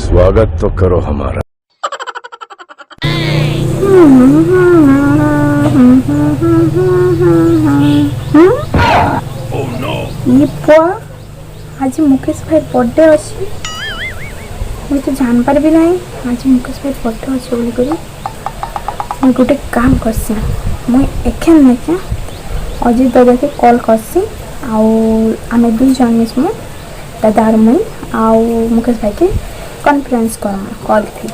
स्वागत तो करो हमारा। ये पुआ आज मुकेश भाई बर्थडे अच्छी मुझे तो जान पार भी नहीं आज मुकेश भाई बर्थडे अच्छे बोली करी मुझे गोटे काम करसी मुझे एखेन नहीं अजित दादा के कॉल करसी आमे दुई जन मिसमु दादा और मुई आउ मुकेश भाई के कॉन्फ्रेंस कॉल थी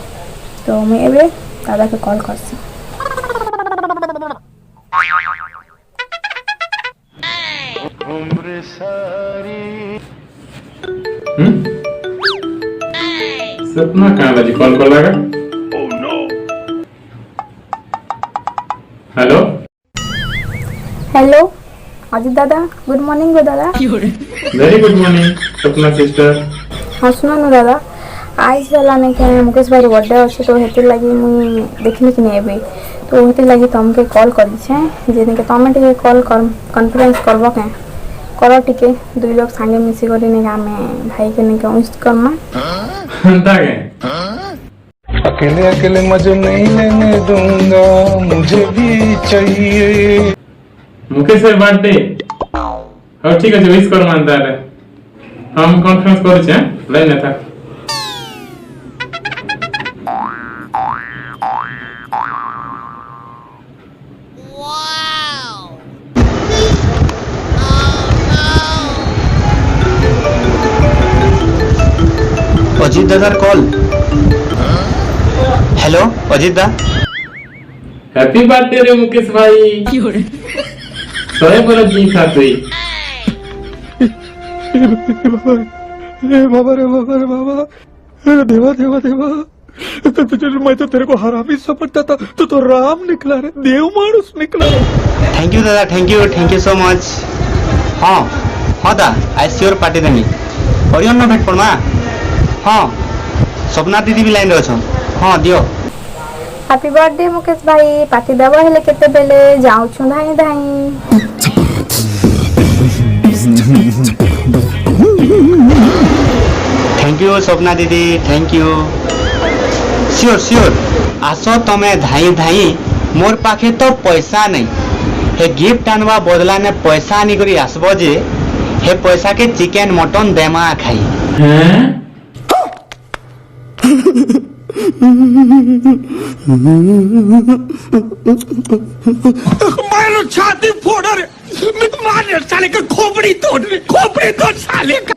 तो मुझे एवं दादा के कॉल करसी। सपना कहाँ बाजी कॉल कर लगा? Hello hello Ajit Dada good morning गो दादा। वेरी गुड मॉर्निंग सपना सिस्टर। हाँ सुनो न दादा आइस वाला नहीं क्या मुकेश भाई बर्थडे अच्छे तो हेती लगी मुई देखनी कि नहीं अभी तो हेती लगी तुमके कॉल कर दीछे जे कि तुम टे कॉल कॉन्फ्रेंस करबो के करो टिके दुई लोग संगे मिसी करी नहीं आमे भाई के नहीं विश करना हंता के अकेले अकेले मजे नहीं लेने दूंगा मुझे भी चाहिए मुकेश भाई बर्थडे हाँ ठीक है विश कर मानता है हम कॉन्फ्रेंस कर छे लाइन था अजित दादार कॉल। हेलो अजित दा हैप्पी बर्थडे रे मुकेश भाई सोए बोला जी था तुई रे बाबा देवा देवा देवा मैं तो तेरे को हरामी समझता था तो राम निकला रे देव मानुस निकला। थैंक यू दादा थैंक यू सो मच। हाँ हाँ दा आई श्योर पार्टी देमी और न भेट पड़मा। हाँ स्वप्ना दीदी भी लाइन रे अछन। हाँ दियो हैप्पी बर्थडे मुकेश भाई पार्टी देबो हेले केते बेले जाऊ छु धाई धाई। थैंक यू स्वप्ना दीदी थैंक यू। श्योर आसो तमे धाई धाई मोर पाखे तो पैसा नहीं हे गिफ्ट आनवा बदला ने पैसा आनी करी आसबो जे हे पैसा के चिकन मटन देमा खाई। हैं मारो छाती फोड़ रे मार साले का खोपड़ी तोड़ साले का।